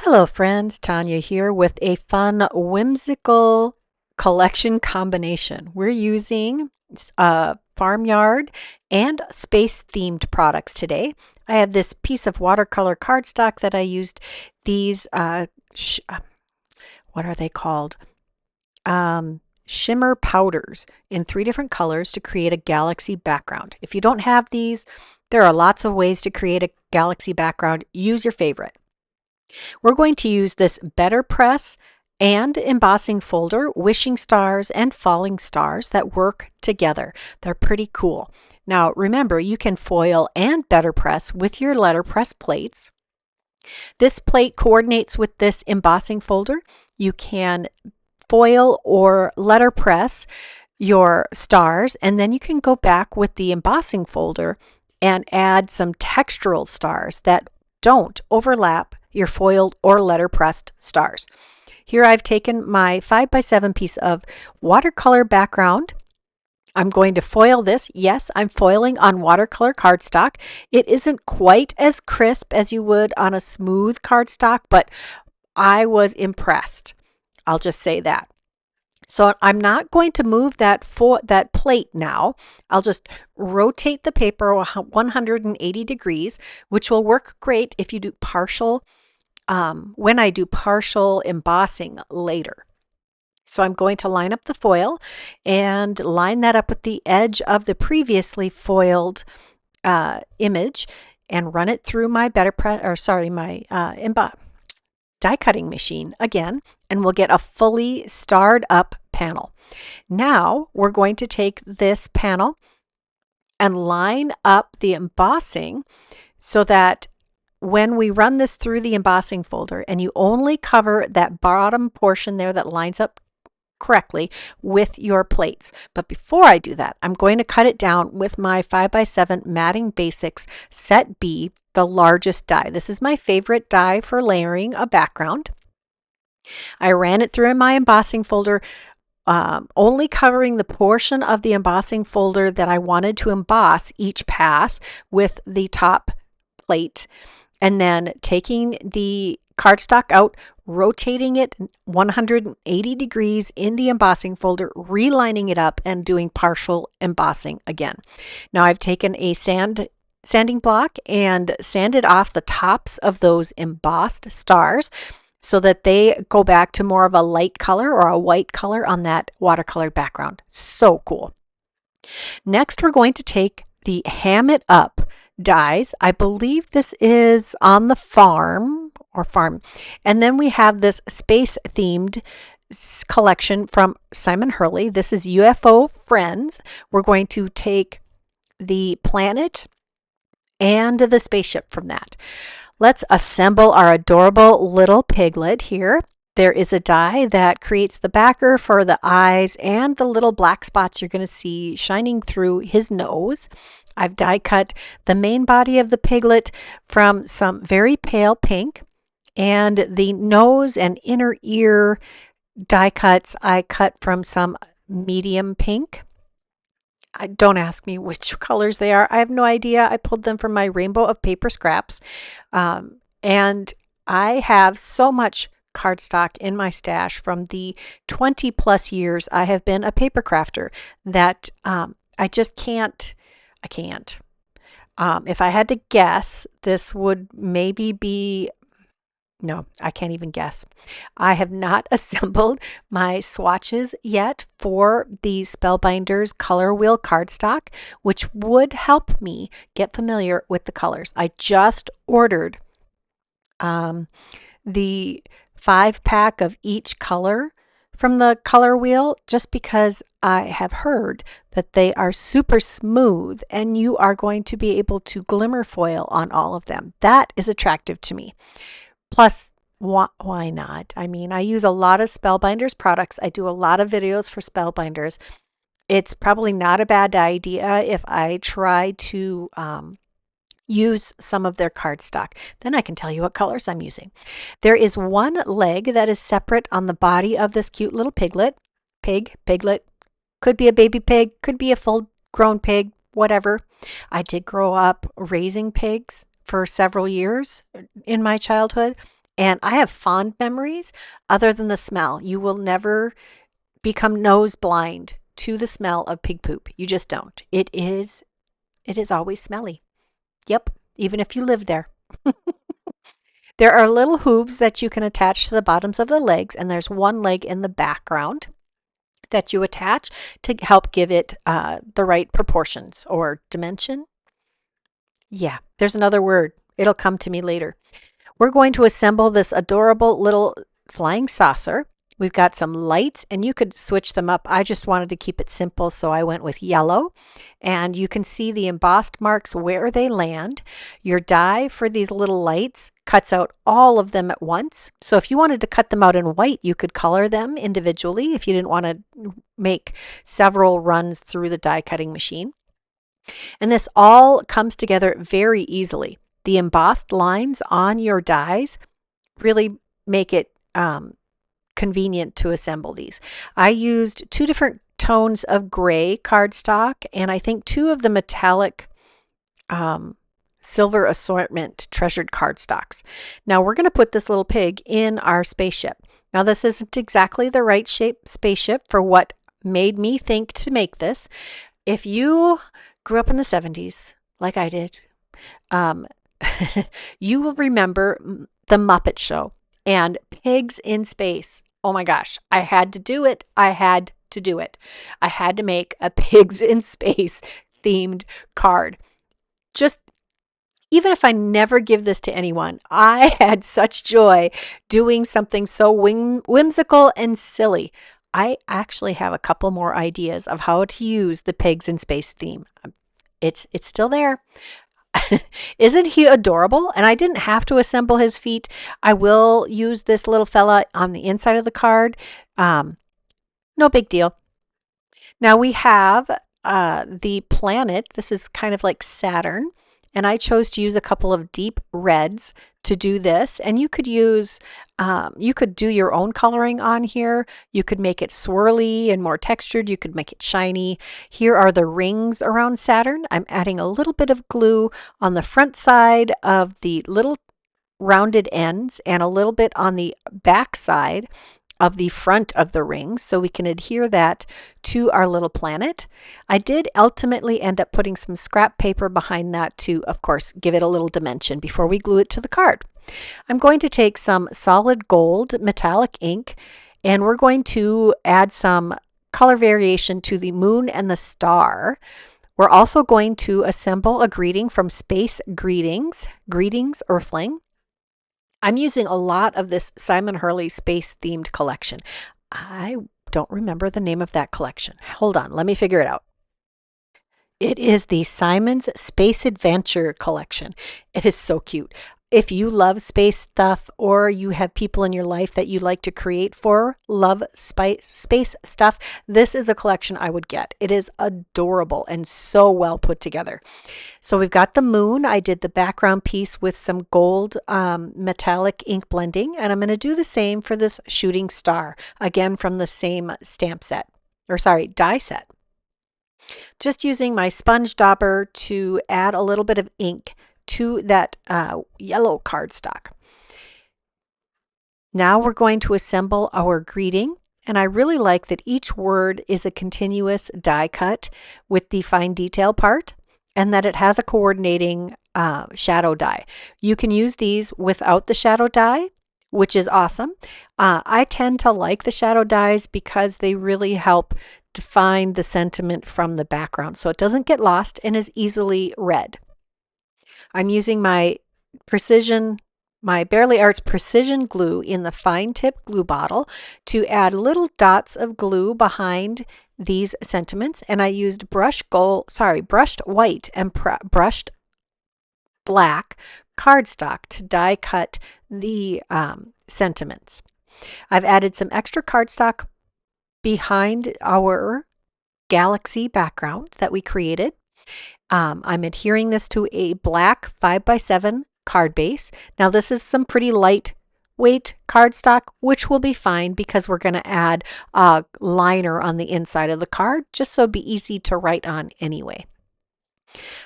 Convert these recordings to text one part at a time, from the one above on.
Hello friends, Tanya here with a fun, whimsical collection combination. We're using farmyard and space-themed products today. I have this piece of watercolor cardstock that I used these, what are they called? Shimmer powders in 3 different colors to create a galaxy background. If you don't have these, there are lots of ways to create a galaxy background. Use your favorite. We're going to use this BetterPress and embossing folder, wishing stars and falling stars that work together. They're pretty cool. Now remember, you can foil and BetterPress with your letterpress plates. This plate coordinates with this embossing folder. You can foil or letterpress your stars, and then you can go back with the embossing folder and add some textural stars that don't overlap your foiled or letterpressed stars. Here I've taken my 5x7 piece of watercolor background. I'm going to foil this. Yes, I'm foiling on watercolor cardstock. It isn't quite as crisp as you would on a smooth cardstock, but I was impressed. I'll just say that. So I'm not going to move that plate now. I'll just rotate the paper 180 degrees, which will work great if you do partial, when I do partial embossing later. So I'm going to line up the foil and line that up with the edge of the previously foiled image and run it through my die cutting machine again, and we'll get a fully starred up panel. Now we're going to take this panel and line up the embossing so that when we run this through the embossing folder, and you only cover that bottom portion there that lines up correctly with your plates. But before I do that, I'm going to cut it down with my 5x7 Matting Basics Set B, the largest die. This is my favorite die for layering a background. I ran it through in my embossing folder, only covering the portion of the embossing folder that I wanted to emboss each pass with the top plate, and then taking the cardstock out, rotating it 180 degrees in the embossing folder, relining it up, and doing partial embossing again. Now I've taken a sanding block and sanded off the tops of those embossed stars so that they go back to more of a light color or a white color on that watercolor background. So cool. Next, we're going to take the Ham It Up dies. I believe this is On the Farm or Farm. And then we have this space themed collection from Simon Hurley. This is UFO Friends. We're going to take the planet and the spaceship from that. Let's assemble our adorable little piglet here. There is a die that creates the backer for the eyes and the little black spots you're going to see shining through his nose. I've die cut the main body of the piglet from some very pale pink, and the nose and inner ear die cuts I cut from some medium pink. Don't ask me which colors they are. I have no idea. I pulled them from my rainbow of paper scraps. And I have so much cardstock in my stash from the 20 plus years I have been a paper crafter that I just can't. I can't. If I had to guess, this would maybe be, no, I can't even guess. I have not assembled my swatches yet for the Spellbinders color wheel cardstock, which would help me get familiar with the colors. I just ordered the 5-pack of each color from the color wheel just because I have heard that they are super smooth and you are going to be able to glimmer foil on all of them. That is attractive to me. Plus, why not? I mean, I use a lot of Spellbinders products. I do a lot of videos for Spellbinders. It's probably not a bad idea if I try to use some of their cardstock. Then I can tell you what colors I'm using. There is one leg that is separate on the body of this cute little piglet. Piglet. Could be a baby pig, could be a full-grown pig, whatever. I did grow up raising pigs for several years in my childhood, And I have fond memories other than the smell. You will never become nose blind to the smell of pig poop. You just don't. It is always smelly. Yep, even if you live there. There are little hooves that you can attach to the bottoms of the legs, and there's one leg in the background that you attach to help give it the right proportions or dimension. Yeah, there's another word. It'll come to me later. We're going to assemble this adorable little flying saucer. We've got some lights, and you could switch them up. I just wanted to keep it simple, so I went with yellow. And you can see the embossed marks where they land. Your die for these little lights cuts out all of them at once. So if you wanted to cut them out in white, you could color them individually if you didn't want to make several runs through the die cutting machine. And this all comes together very easily. The embossed lines on your dies really make it convenient to assemble these. I used 2 different tones of gray cardstock, and I think 2 of the metallic silver assortment treasured cardstocks. Now we're going to put this little pig in our spaceship. Now this isn't exactly the right shape spaceship for what made me think to make this. If you grew up in the 70s, like I did, you will remember the Muppet Show and pigs in space. Oh my gosh, I had to do it. I had to make a pigs in space themed card. Just even if I never give this to anyone, I had such joy doing something so whimsical and silly. I actually have a couple more ideas of how to use the pigs in space theme. It's still there. Isn't he adorable? And I didn't have to assemble his feet. I will use this little fella on the inside of the card. No big deal. Now we have the planet. This is kind of like Saturn. And I chose to use a couple of deep reds to do this. And you could use, you could do your own coloring on here. You could make it swirly and more textured. You could make it shiny. Here are the rings around Saturn. I'm adding a little bit of glue on the front side of the little rounded ends and a little bit on the back side of the front of the rings so we can adhere that to our little planet. I did ultimately end up putting some scrap paper behind that to, of course, give it a little dimension before we glue it to the card. I'm going to take some solid gold metallic ink, and we're going to add some color variation to the moon and the star. We're also going to assemble a greeting from Space Greetings, Greetings Earthling. I'm using a lot of this Simon Hurley space-themed collection. I don't remember the name of that collection. Hold on, let me figure it out. It is the Simon's Space Adventure collection. It is so cute. If you love space stuff or you have people in your life that you like to create for, love space stuff, this is a collection I would get. It is adorable and so well put together. So we've got the moon. I did the background piece with some gold metallic ink blending, and I'm going to do the same for this shooting star, again from the same die set. Just using my sponge dauber to add a little bit of ink to that yellow cardstock. Now we're going to assemble our greeting, and I really like that each word is a continuous die cut with the fine detail part, and that it has a coordinating shadow die. You can use these without the shadow die, which is awesome. I tend to like the shadow dies because they really help define the sentiment from the background, so it doesn't get lost and is easily read. I'm using my Bearly Arts Precision Glue in the fine tip glue bottle to add little dots of glue behind these sentiments, and I used brushed white and brushed black cardstock to die cut the sentiments. I've added some extra cardstock behind our galaxy background that we created. I'm adhering this to a black 5x7 card base. Now this is some pretty lightweight cardstock, which will be fine because we're going to add a liner on the inside of the card just so it'll be easy to write on anyway.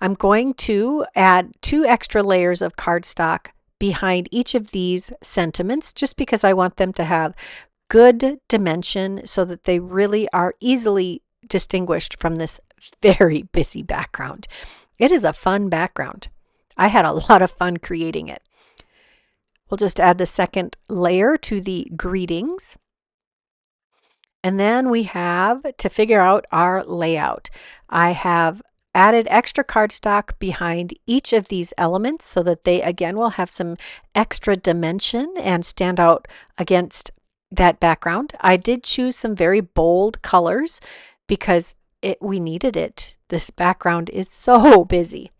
I'm going to add 2 extra layers of cardstock behind each of these sentiments just because I want them to have good dimension so that they really are easily distinguished from this very busy background. It is a fun background. I had a lot of fun creating it. We'll just add the second layer to the greetings. And then we have to figure out our layout. I have added extra cardstock behind each of these elements so that they again will have some extra dimension and stand out against that background. I did choose some very bold colors because we needed it. This background is so busy.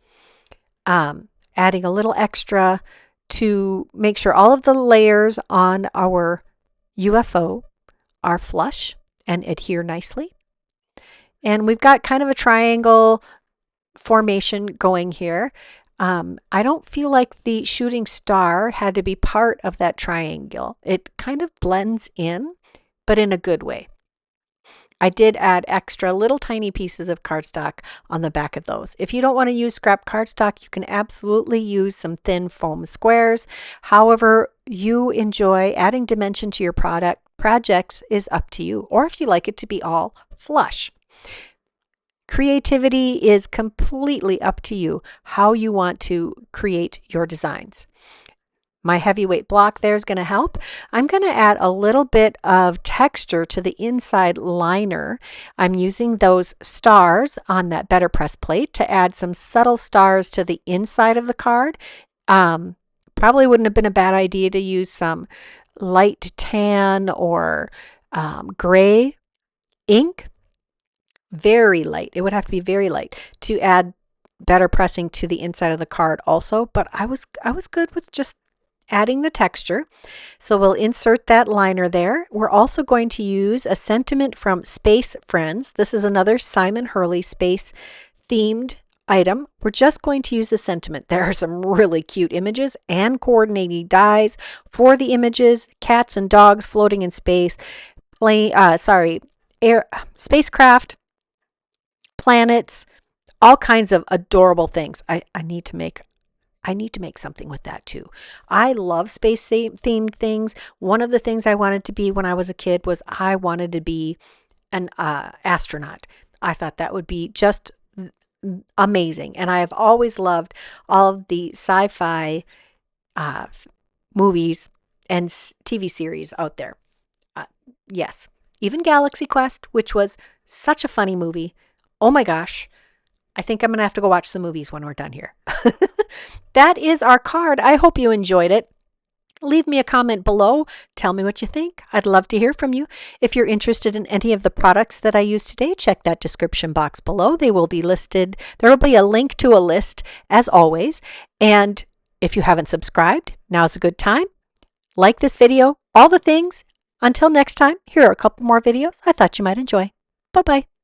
Adding a little extra to make sure all of the layers on our UFO are flush and adhere nicely. And we've got kind of a triangle formation going here. I don't feel like the shooting star had to be part of that triangle. It kind of blends in, but in a good way. I did add extra little tiny pieces of cardstock on the back of those. If you don't want to use scrap cardstock, you can absolutely use some thin foam squares. However you enjoy adding dimension to your projects is up to you, or if you like it to be all flush. Creativity is completely up to you how you want to create your designs. My heavyweight block there is going to help. I'm going to add a little bit of texture to the inside liner. I'm using those stars on that BetterPress plate to add some subtle stars to the inside of the card. Probably wouldn't have been a bad idea to use some light tan or gray ink. Very light. It would have to be very light to add better pressing to the inside of the card also, but I was good with just adding the texture. So we'll insert that liner there. We're also going to use a sentiment from Space Friends. This is another Simon Hurley space themed item. We're just going to use the sentiment. There are some really cute images and coordinating dies for the images, cats and dogs floating in space, spacecraft, planets, all kinds of adorable things. I need to make something with that too. I love space themed things. One of the things I wanted to be when I was a kid was I wanted to be an astronaut. I thought that would be just amazing. And I have always loved all of the sci-fi movies and TV series out there. Yes, even Galaxy Quest, which was such a funny movie. Oh my gosh. I think I'm going to have to go watch some movies when we're done here. That is our card. I hope you enjoyed it. Leave me a comment below. Tell me what you think. I'd love to hear from you. If you're interested in any of the products that I used today, check that description box below. They will be listed. There will be a link to a list as always. And if you haven't subscribed, now's a good time. Like this video, all the things. Until next time, here are a couple more videos I thought you might enjoy. Bye-bye.